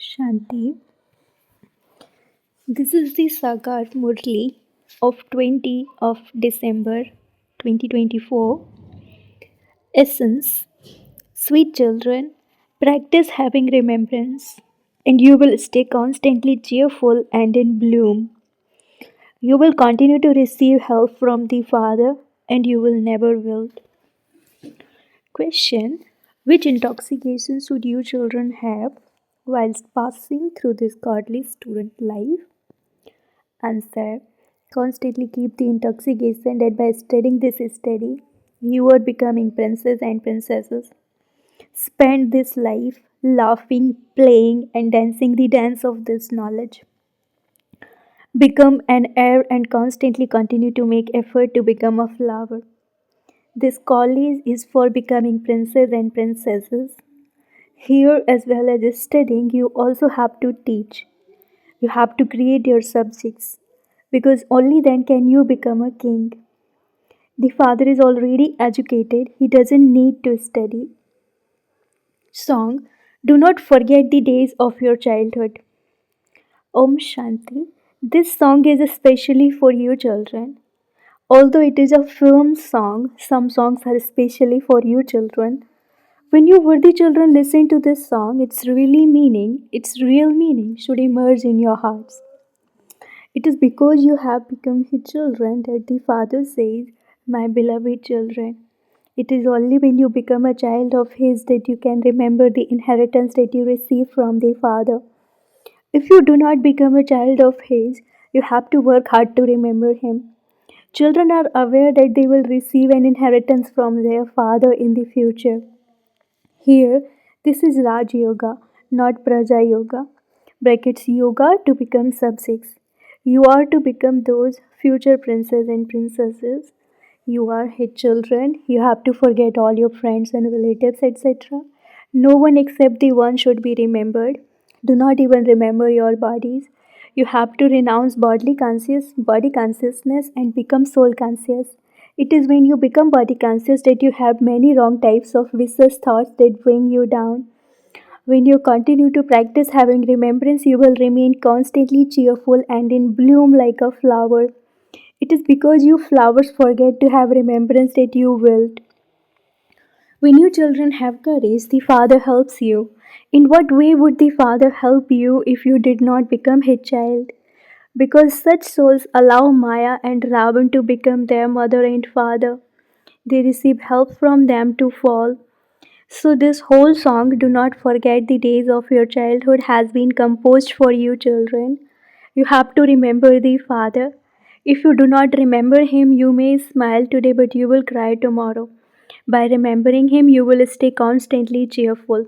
Shanti. This is the saga Murli of 20 of December 2024. Essence. Sweet children, practice having remembrance, and you will stay constantly cheerful and in bloom. You will continue to receive help from the Father, and you will never wilt. Question. Which intoxications should you children have whilst passing through this godly student life? Answer. Constantly keep the intoxication that by studying this study, you are becoming princes and princesses. Spend this life laughing, playing, and dancing the dance of this knowledge. Become an heir and constantly continue to make effort to become a flower. This college is for becoming princes and princesses. Here, as well as studying, you also have to teach. You have to create your subjects because only then can you become a king. The father is already educated, he doesn't need to study. Song. Do not forget the days of your childhood. Om Shanti. This song is especially for you children. Although it is a film song, some songs are especially for you children. When you worthy children listen to this song, its real meaning should emerge in your hearts. It is because you have become his children that the Father says, my beloved children. It is only when you become a child of his that you can remember the inheritance that you receive from the Father. If you do not become a child of his, you have to work hard to remember him. Children are aware that they will receive an inheritance from their Father in the future. Here, this is Raj Yoga, not Praja Yoga. Brackets yoga to become subjects. You are to become those future princes and princesses. You are his children. You have to forget all your friends and relatives, etc. No one except the one should be remembered. Do not even remember your bodies. You have to renounce body consciousness and become soul conscious. It is when you become body conscious that you have many wrong types of vicious thoughts that bring you down. When you continue to practice having remembrance, you will remain constantly cheerful and in bloom like a flower. It is because you flowers forget to have remembrance that you wilt. When you children have courage, the Father helps you. In what way would the Father help you if you did not become his child? Because such souls allow Maya and Ravan to become their mother and father. They receive help from them to fall. So, this whole song, Do Not Forget the Days of Your Childhood, has been composed for you, children. You have to remember the Father. If you do not remember Him, you may smile today, but you will cry tomorrow. By remembering Him, you will stay constantly cheerful.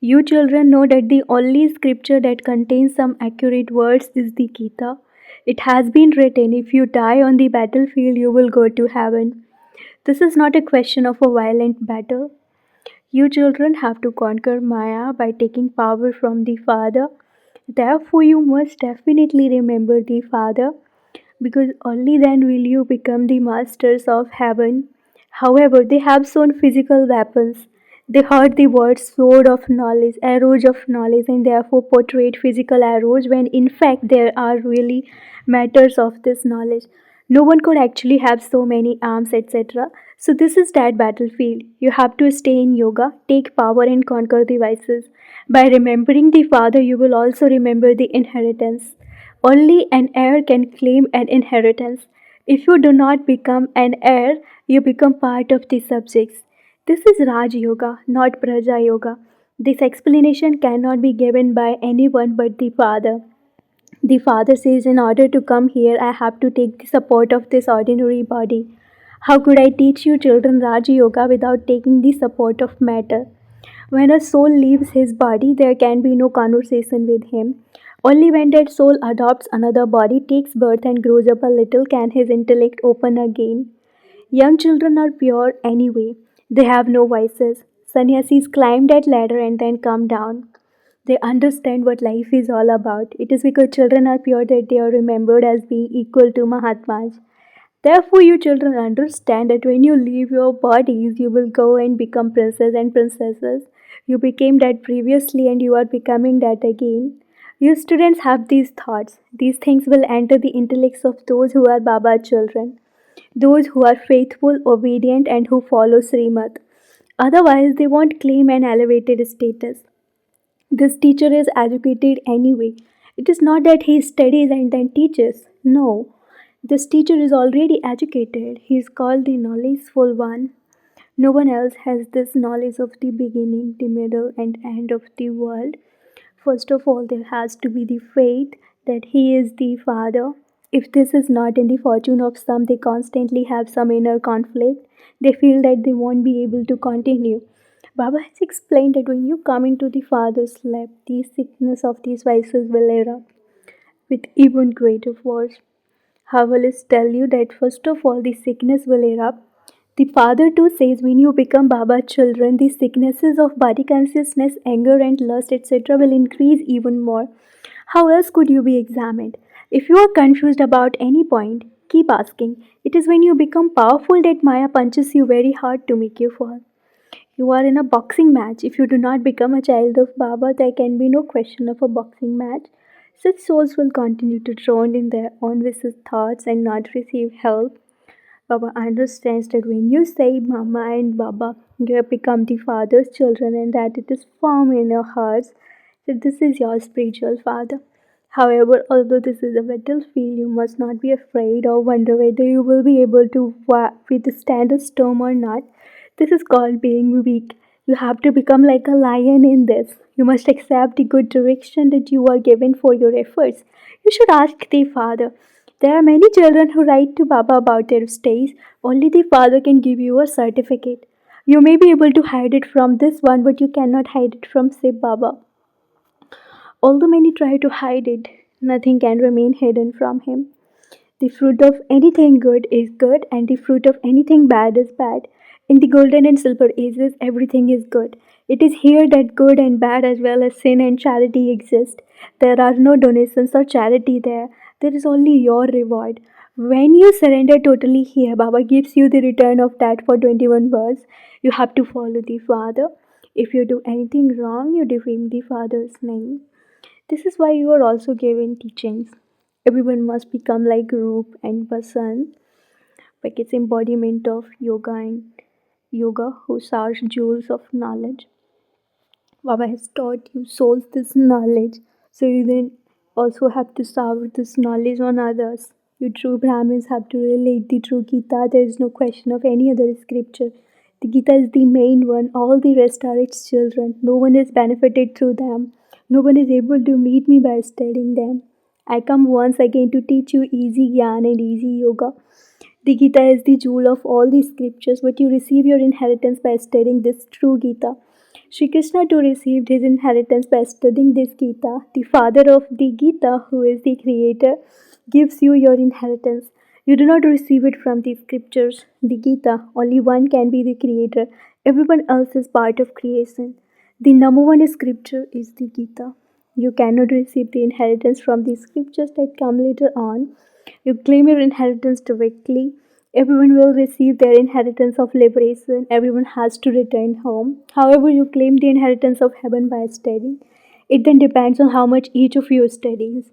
You children know that the only scripture that contains some accurate words is the Gita. It has been written, if you die on the battlefield, you will go to heaven. This is not a question of a violent battle. You children have to conquer Maya by taking power from the Father. Therefore, you must definitely remember the Father because only then will you become the masters of heaven. However, they have shown physical weapons. They heard the words sword of knowledge, arrows of knowledge, and therefore portrayed physical arrows when in fact there are really matters of this knowledge. No one could actually have so many arms, etc. So, this is that battlefield. You have to stay in yoga, take power, and conquer the vices. By remembering the Father, you will also remember the inheritance. Only an heir can claim an inheritance. If you do not become an heir, you become part of the subjects. This is Raj Yoga, not Praja Yoga. This explanation cannot be given by anyone but the Father. The Father says, in order to come here, I have to take the support of this ordinary body. How could I teach you children Raj Yoga without taking the support of matter? When a soul leaves his body, there can be no conversation with him. Only when that soul adopts another body, takes birth, and grows up a little can his intellect open again. Young children are pure anyway. They have no vices. Sannyasis climb that ladder and then come down. They understand what life is all about. It is because children are pure that they are remembered as being equal to Mahatmas. Therefore, you children understand that when you leave your bodies, you will go and become princes and princesses. You became that previously and you are becoming that again. You students have these thoughts. These things will enter the intellects of those who are Baba children, those who are faithful, obedient, and who follow Srimad. Otherwise, they won't claim an elevated status. This teacher is educated anyway. It is not that he studies and then teaches. No, this teacher is already educated. He is called the knowledgeful one. No one else has this knowledge of the beginning, the middle, and end of the world. First of all, there has to be the faith that He is the Father. If this is not in the fortune of some, they constantly have some inner conflict. They feel that they won't be able to continue. Baba has explained that when you come into the Father's lap, the sickness of these vices will erupt with even greater force. I will tell you that first of all, the sickness will erupt. The Father too says when you become Baba children, the sicknesses of body consciousness, anger and lust, etc. will increase even more. How else could you be examined? If you are confused about any point, keep asking. It is when you become powerful that Maya punches you very hard to make you fall. You are in a boxing match. If you do not become a child of Baba, there can be no question of a boxing match. Such souls will continue to drown in their own vicious thoughts and not receive help. Baba understands that when you say Mama and Baba, you have become the Father's children and that it is firm in your hearts that this is your spiritual Father. However, although this is a battlefield, you must not be afraid or wonder whether you will be able to withstand a storm or not. This is called being weak. You have to become like a lion in this. You must accept the good direction that you are given for your efforts. You should ask the Father. There are many children who write to Baba about their stays. Only the Father can give you a certificate. You may be able to hide it from this one, but you cannot hide it from Sib Baba. Although many try to hide it, nothing can remain hidden from him. The fruit of anything good is good, and the fruit of anything bad is bad. In the golden and silver ages, everything is good. It is here that good and bad, as well as sin and charity, exist. There are no donations or charity there. There is only your reward. When you surrender totally here, Baba gives you the return of that for 21 words. You have to follow the Father. If you do anything wrong, you defame the Father's name. This is why you are also given teachings. Everyone must become like Roop and Basan, like its embodiment of yoga who are jewels of knowledge. Baba has taught you souls this knowledge, so you then also have to shower this knowledge on others. You true Brahmins have to relate the true Gita. There is no question of any other scripture. The Gita is the main one. All the rest are its children. No one is benefited through them. No one is able to meet me by studying them. I come once again to teach you easy Gyan and easy yoga. The Gita is the jewel of all the scriptures, but you receive your inheritance by studying this true Gita. Shri Krishna too received his inheritance by studying this Gita. The father of the Gita, who is the creator, gives you your inheritance. You do not receive it from the scriptures, the Gita. Only one can be the creator. Everyone else is part of creation. The number one scripture is the Gita. You cannot receive the inheritance from the scriptures that come later on. You claim your inheritance directly. Everyone will receive their inheritance of liberation. Everyone has to return home. However, you claim the inheritance of heaven by studying. It then depends on how much each of you studies.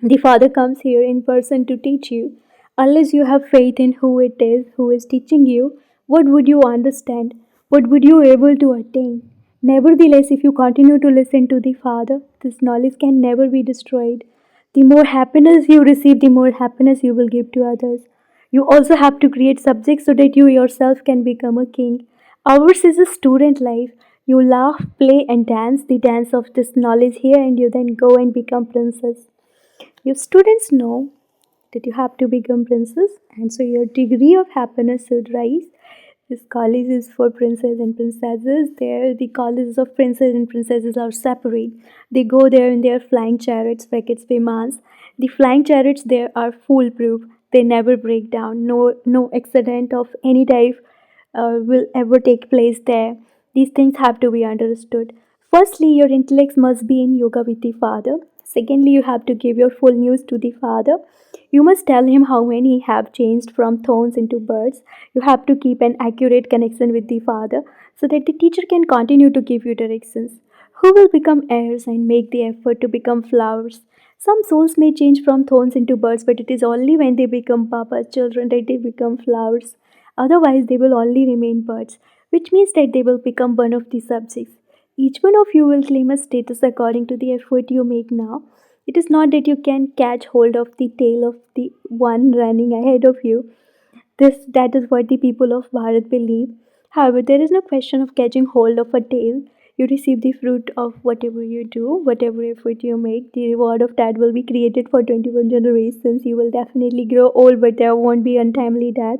The Father comes here in person to teach you. Unless you have faith in who it is who is teaching you, what would you understand? What would you able to attain? Nevertheless, if you continue to listen to the Father, this knowledge can never be destroyed. The more happiness you receive, the more happiness you will give to others. You also have to create subjects so that you yourself can become a king. Ours is a student life. You laugh, play, and dance the dance of this knowledge here, and you then go and become princess. Your students know that you have to become princess, and so your degree of happiness should rise. This college is for princes and princesses. There, the colleges of princes and princesses are separate. They go there in their flying chariots, brackets vimans. The flying chariots there are foolproof. They never break down. No accident of any type will ever take place there. These things have to be understood. Firstly, your intellects must be in yoga with the Father. Secondly, you have to give your full news to the father. You must tell him how many have changed from thorns into birds. You have to keep an accurate connection with the father so that the teacher can continue to give you directions. Who will become heirs and make the effort to become flowers? Some souls may change from thorns into birds, but it is only when they become Papa's children that they become flowers. Otherwise, they will only remain birds, which means that they will become one of the subjects. Each one of you will claim a status according to the effort you make now. It is not that you can catch hold of the tail of the one running ahead of you. That is what the people of Bharat believe. However, there is no question of catching hold of a tail. You receive the fruit of whatever you do, whatever effort you make. The reward of that will be created for 21 generations. You will definitely grow old, but there won't be untimely death.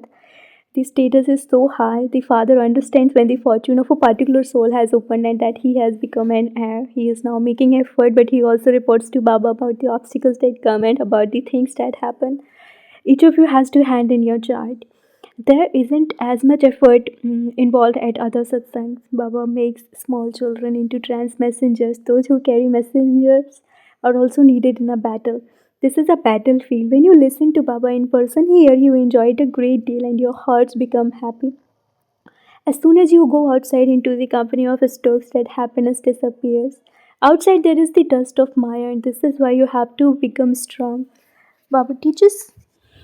The status is so high, the father understands when the fortune of a particular soul has opened and that he has become an heir. He is now making effort, but he also reports to Baba about the obstacles that come and about the things that happen. Each of you has to hand in your chart. There isn't as much effort involved at other satsangs. Baba makes small children into trans messengers. Those who carry messengers are also needed in a battle. This is a battlefield. When you listen to Baba in person here, you enjoy it a great deal and your hearts become happy. As soon as you go outside into the company of storks, that happiness disappears. Outside there is the dust of Maya, and this is why you have to become strong. Baba teaches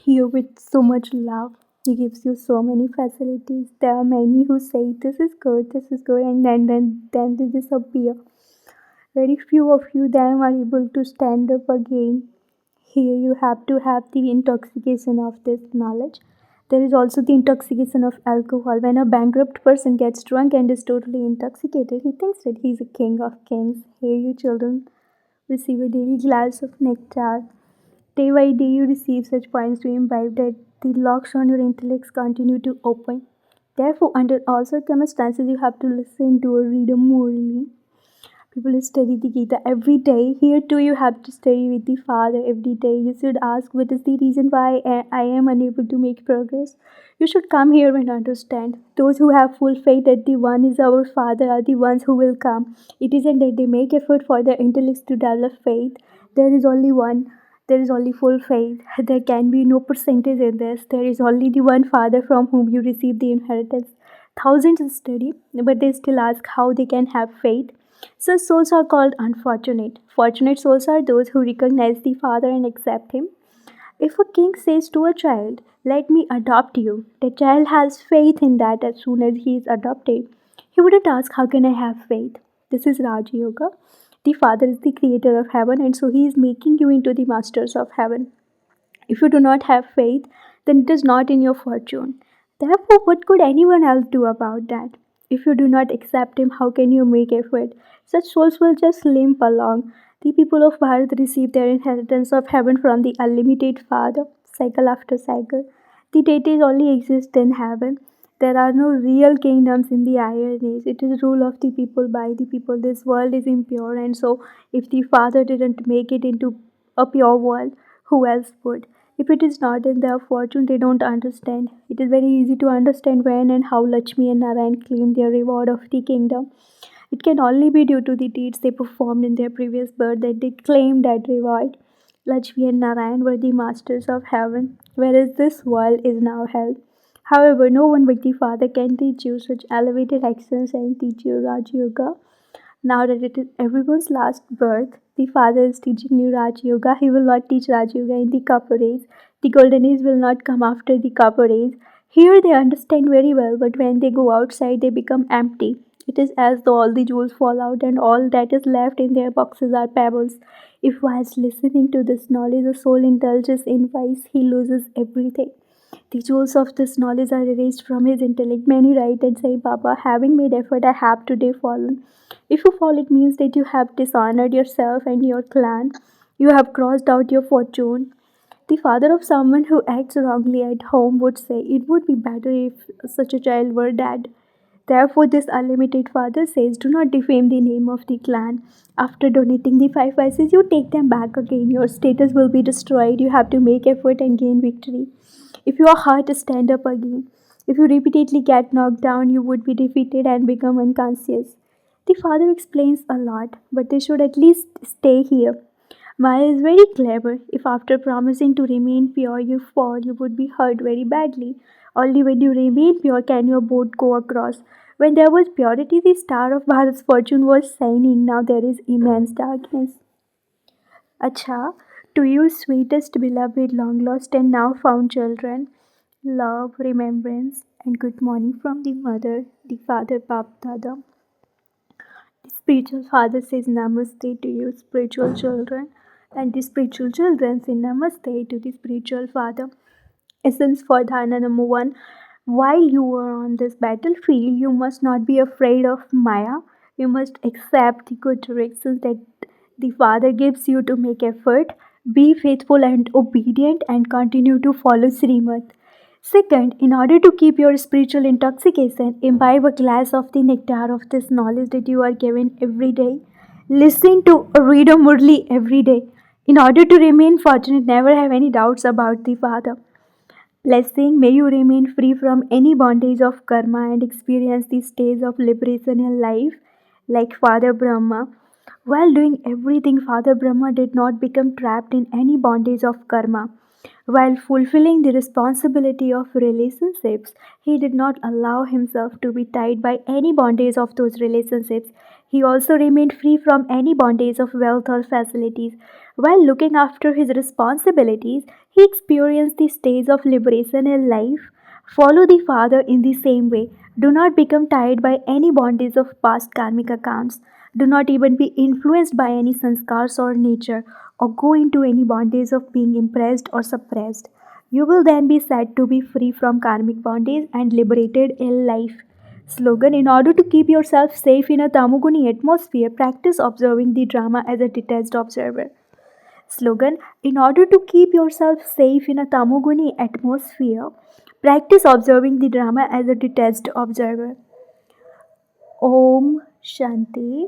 you with so much love. He gives you so many facilities. There are many who say this is good, and then they disappear. Very few of you then are able to stand up again. Here you have to have the intoxication of this knowledge. There is also the intoxication of alcohol. When a bankrupt person gets drunk and is totally intoxicated, he thinks that he is a king of kings. Here you children receive a daily glass of nectar. Day by day, you receive such points to imbibe that the locks on your intellects continue to open. Therefore, under all circumstances, you have to listen to or read a Murli. People study the Gita every day. Here too, you have to study with the Father every day. You should ask, what is the reason why I am unable to make progress? You should come here and understand. Those who have full faith that the one is our Father are the ones who will come. It isn't that they make effort for their intellects to develop faith. There is only one. There is only full faith. There can be no percentage in this. There is only the one Father from whom you receive the inheritance. Thousands study, but they still ask how they can have faith. Such souls are called unfortunate. Fortunate souls are those who recognize the Father and accept Him. If a king says to a child, "Let me adopt you," the child has faith in that as soon as he is adopted. He wouldn't ask, "How can I have faith?" This is Raj Yoga. The Father is the creator of heaven, and so He is making you into the masters of heaven. If you do not have faith, then it is not in your fortune. Therefore, what could anyone else do about that? If you do not accept Him, how can you make effort? Such souls will just limp along. The people of Bharat receive their inheritance of heaven from the unlimited Father, cycle after cycle. The deities only exist in heaven. There are no real kingdoms in the Iron Age. It is rule of the people by the people. This world is impure, and so if the Father didn't make it into a pure world, who else would? If it is not in their fortune, they don't understand. It is very easy to understand when and how Lakshmi and Narayan claim their reward of the kingdom. It can only be due to the deeds they performed in their previous birth that they claim that reward. Lakshmi and Narayan were the masters of heaven, whereas this world is now hell. However, no one but the Father can teach you such elevated actions and teach you Raj Yoga. Now that it is everyone's last birth, the Father is teaching you Raj Yoga. He will not teach Raj Yoga in the Copper Age. The Golden Age will not come after the Copper Age. Here they understand very well, but when they go outside, they become empty. It is as though all the jewels fall out and all that is left in their boxes are pebbles. If whilst listening to this knowledge the soul indulges in vice, he loses everything. The jewels of this knowledge are erased from his intellect. Many write and say, Baba, having made effort, I have today fallen. If you fall, it means that you have dishonored yourself and your clan. You have crossed out your fortune. The father of someone who acts wrongly at home would say, it would be better if such a child were dead. Therefore, this unlimited father says, do not defame the name of the clan. After donating the 5 vices, you take them back again. Your status will be destroyed. You have to make effort and gain victory. If you are hurt, stand up again. If you repeatedly get knocked down, you would be defeated and become unconscious. The father explains a lot, but they should at least stay here. Maya is very clever. If after promising to remain pure you fall, you would be hurt very badly. Only when you remain pure can your boat go across. When there was purity, the star of Bharat's fortune was shining. Now there is immense darkness. Acha, to you, sweetest beloved, long lost and now found children, love, remembrance, and good morning from the mother, the father, Bap Dada. The spiritual father says Namaste to you, spiritual children, and the spiritual children say Namaste to the spiritual father. Essence for dharana number one. While you are on this battlefield, you must not be afraid of Maya. You must accept the good directions that the Father gives you to make effort. Be faithful and obedient and continue to follow Srimad. Second, in order to keep your spiritual intoxication, imbibe a glass of the nectar of this knowledge that you are given every day. Listen to or read a Murli every day. In order to remain fortunate, never have any doubts about the Father. Blessing, may you remain free from any bondage of karma and experience the stage of liberation in life like Father Brahma. While doing everything, Father Brahma did not become trapped in any bondage of karma. While fulfilling the responsibility of relationships, he did not allow himself to be tied by any bondage of those relationships. He also remained free from any bondage of wealth or facilities. While looking after his responsibilities, he experienced the stage of liberation in life. Follow the Father in the same way. Do not become tied by any bondage of past karmic accounts. Do not even be influenced by any sanskars or nature, or go into any bondage of being impressed or suppressed. You will then be said to be free from karmic bondage and liberated in life. Slogan: in order to keep yourself safe in a tamoguni atmosphere, practice observing the drama as a detached observer. Slogan: in order to keep yourself safe in a tamoguni atmosphere, practice observing the drama as a detached observer. Om Shanti.